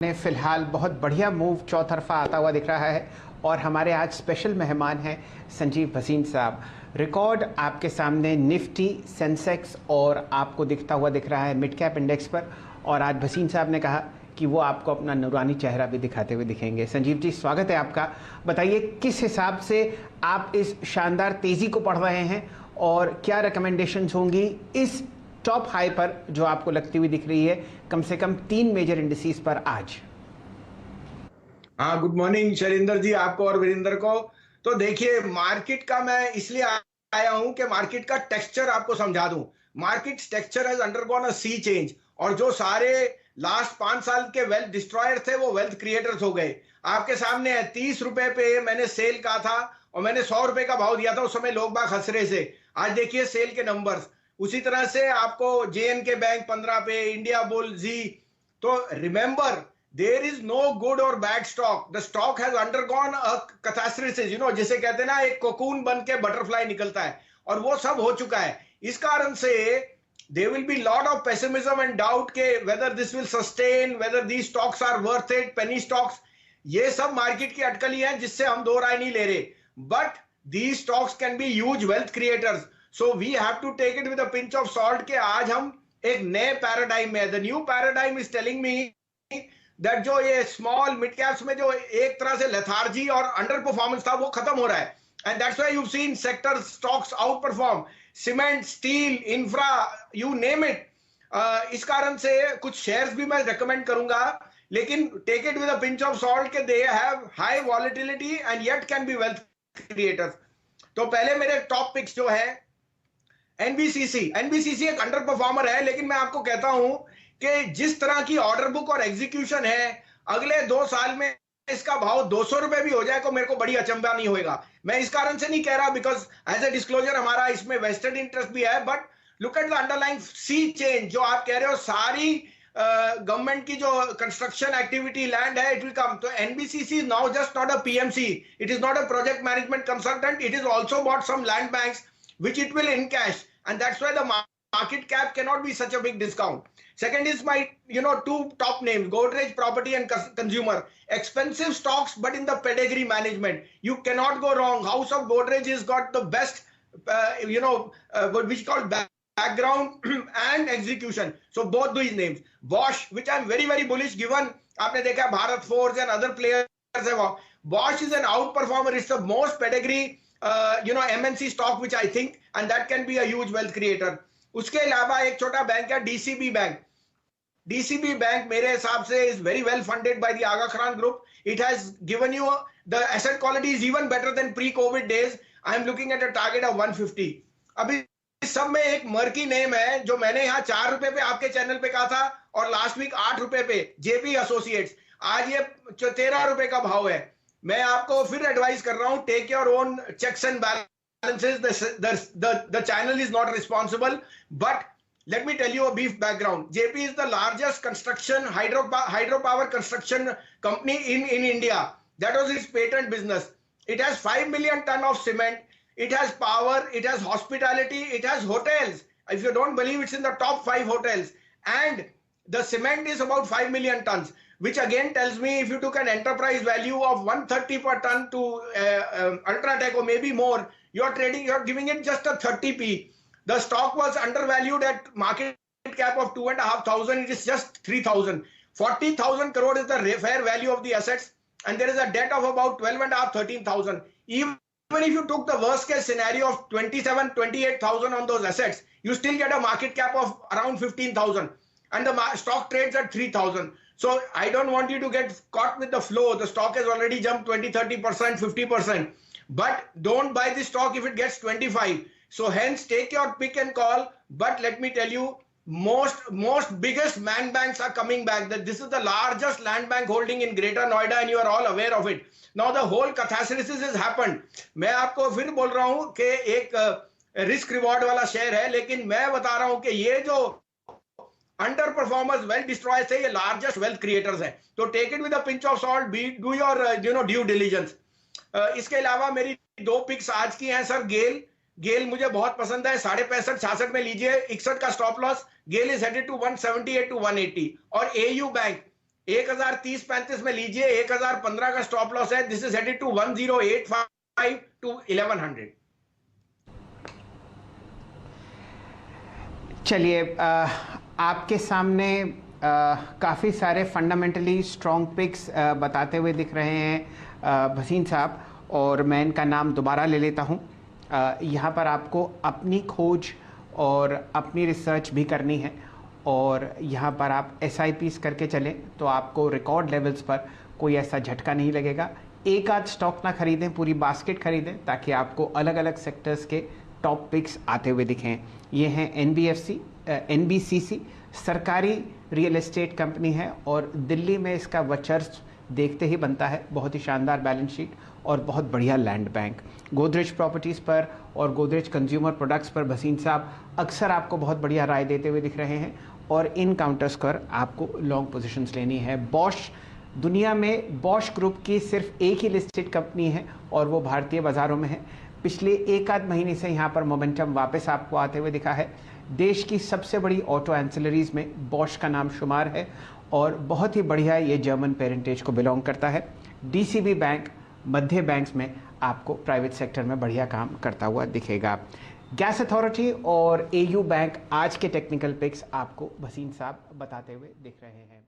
ने फिलहाल बहुत बढ़िया मूव चौतरफा आता हुआ दिख रहा है और हमारे आज स्पेशल मेहमान हैं संजीव भसीन साहब। रिकॉर्ड आपके सामने निफ्टी, सेंसेक्स और आपको दिखता हुआ दिख रहा है मिड कैप इंडेक्स पर। और आज भसीन साहब ने कहा कि वो आपको अपना नूरानी चेहरा भी दिखाते हुए दिखेंगे। संजीव जी, स्वागत है आपका। बताइए किस हिसाब से आप इस शानदार तेज़ी को पढ़ रहे हैं और क्या रिकमेंडेशंस होंगी इस टॉप हाई पर जो आपको लगती हुई दिख रही है कम से कम 3 मेजर इंडिसेस पर आज। हाँ, गुड मॉर्निंग शैलेंद्र जी, आपको और वीरेंद्र को। तो देखिए, मार्केट का मैं इसलिए आया हूं कि मार्केट का टेक्सचर आपको समझा दूं। Market texture has undergone a sea change और जो सारे लास्ट 5 साल के वेल्थ डिस्ट्रॉयर थे वो वेल्थ क्रिएटर्स हो गए। आपके सामने है 30 रुपए पे मैंने सेल कहा था और मैंने 100 रुपए का भाव दिया था। उस समय लोग बाग हंस रहे थे। आज देखिए सेल के नंबर्स। उसी तरह से आपको JNK बैंक 15 पे, इंडिया बुल, जी। तो remember, there is no good और bad stock. The stock has undergone a catharsis, जिसे कहते हैं ना, एक कोकून बन के बटरफ्लाई निकलता है, और वो सब हो चुका है। इस कारण से there will be lot of pessimism and doubt के whether this will sustain, whether these stocks are worth it, penny stocks। ये सब मार्केट की अटकली है जिससे हम दो राय नहीं ले रहे, but these stocks can be huge wealth creators, so we have to take it with a pinch of salt के आज हम एक नए पैराडाइम में। the new paradigm is telling me that जो ये स्मॉल मिड कैप्स में जो एक तरह से लेथार्जी और अंडर परफॉर्मेंस था वो खत्म हो रहा है, and that's why you've seen sector stocks outperform, cement, steel, infra, you name it. इस कारण से कुछ शेयर्स भी मैं रेकमेंड करूंगा, लेकिन take it with a pinch of salt के they have high volatility and yet can be wealth creators. तो पहले मेरे टॉप पिक्स जो है एनबीसीसी। एनबीसीसी एक अंडर परफॉर्मर है, लेकिन मैं आपको कहता हूं कि जिस तरह की ऑर्डर बुक और एग्जीक्यूशन है, अगले 2 साल में इसका भाव 200 रुपए भी हो जाए तो मेरे को बड़ी अचंभा नहीं होएगा। मैं इस कारण से नहीं कह रहा बिकॉज एज ए डिस्क्लोजर हमारा इसमें वेस्टेड इंटरेस्ट भी है, but look at the underlying sea change. जो आप कह रहे हो सारी गवर्नमेंट की जो कंस्ट्रक्शन एक्टिविटी लैंड है, इट विल कम। तो NBCC is now just not a PMC, it is not a project management consultant, it is also bought some land banks which it will encash, and that's why the market cap cannot be such a big discount. Second is my two top names, Godrej Property and Consumer. Expensive stocks but in the pedigree management, you cannot go wrong. House of Godrej has got the best what we call background and execution, so both these names. Bosch, which I'm very very bullish, given aapne dekha Bharat Forge and other players have. Bosch is an outperformer, it's the most pedigree MNC stock which I think, and that can be a huge wealth creator. उसके अलावा एक छोटा bank है DCB bank. DCB bank मेरे हिसाब से is very well funded by the Aga Khan Group. It has given you the asset quality is even better than pre-COVID days. I am looking at a target of 150. अभी इस सब में एक murky name है जो मैंने यहाँ 4 रुपए पे आपके चैनल पे कहा था और लास्ट वीक 8 रुपए पे, JP Associates। आज ये 13 रुपए का भाव है। मैं आपको फिर एडवाइस कर रहा हूं, take your own checks and balances. The channel is not responsible, but let me tell you a brief background. JP is the largest construction hydropower construction company in India. That was its patent business. It has 5 million ton of cement, it has power, it has hospitality, it has hotels. If you don't believe, it's in the top 5 hotels, and the cement is about 5 million tons, which again tells me if you took an enterprise value of 130 per ton to Ultratech or maybe more, you're giving it just a 30p. The stock was undervalued at market cap of 2,500. It is just 3,000. 40,000 crore is the fair value of the assets, and there is a debt of about 12,500, 13,000. Even if you took the worst case scenario of 27, 28,000 on those assets, you still get a market cap of around 15,000, and the stock trades at 3,000. So I don't want you to get caught with the flow. The stock has already jumped 20, 30%, 50%. But don't buy the stock if it gets 25. So hence take your pick and call. But let me tell you, most biggest land banks are coming back. That this is the largest land bank holding in Greater Noida, and you are all aware of it. Now the whole catharsis has happened. मैं आपको फिर बोल रहा हूँ कि एक risk reward वाला share है, लेकिन मैं बता रहा हूँ कि ये जो अंडर परफॉर्मर्स, वेल्थ डिस्ट्रॉयर्स है, ये लार्जेस्ट वेल्थ क्रिएटर्स हैं। तो take it with a pinch of salt, do your due diligence. इसके अलावा मेरी 2 पिक्स आज की हैं सर। गेल मुझे बहुत पसंद है, 65.5 66 में लीजिए, 61 का stop loss. GAIL is headed to 178 to 180। और AU बैंक, 1030-35 में लीजिए, 1015 का स्टॉप लॉस है। This is headed to 1085 to 1100। चलिए, आपके सामने काफ़ी सारे फंडामेंटली स्ट्रॉन्ग पिक्स बताते हुए दिख रहे हैं भसीन साहब, और मैं इनका नाम दोबारा ले लेता हूं। यहाँ पर आपको अपनी खोज और अपनी रिसर्च भी करनी है, और यहाँ पर आप SIPs करके चलें तो आपको रिकॉर्ड लेवल्स पर कोई ऐसा झटका नहीं लगेगा। एक आध स्टॉक ना खरीदें, पूरी बास्केट खरीदें, ताकि आपको अलग अलग सेक्टर्स के टॉप पिक्स आते हुए दिखें। ये हैं NBCC, सरकारी रियल एस्टेट कंपनी है, और दिल्ली में इसका वर्चस्व देखते ही बनता है। बहुत ही शानदार बैलेंस शीट और बहुत बढ़िया लैंड बैंक। गोदरेज प्रॉपर्टीज़ पर और गोदरेज कंज्यूमर प्रोडक्ट्स पर भसीन साहब अक्सर आपको बहुत बढ़िया राय देते हुए दिख रहे हैं, और इन काउंटर्स पर आपको लॉन्ग पोजीशंस लेनी है। बॉश, दुनिया में बॉश ग्रुप की सिर्फ एक ही लिस्टेड कंपनी है, और वो भारतीय बाज़ारों में है। पिछले एक आध महीने से यहाँ पर मोमेंटम वापस आपको आते हुए दिखा है। देश की सबसे बड़ी ऑटो एंसिलरीज में बॉश का नाम शुमार है, और बहुत ही बढ़िया ये जर्मन पेरेंटेज को बिलोंग करता है। DCB बैंक मध्य बैंक्स में आपको प्राइवेट सेक्टर में बढ़िया काम करता हुआ दिखेगा। गैस अथॉरिटी और AU बैंक आज के टेक्निकल पिक्स आपको भसीन साहब बताते हुए दिख रहे हैं।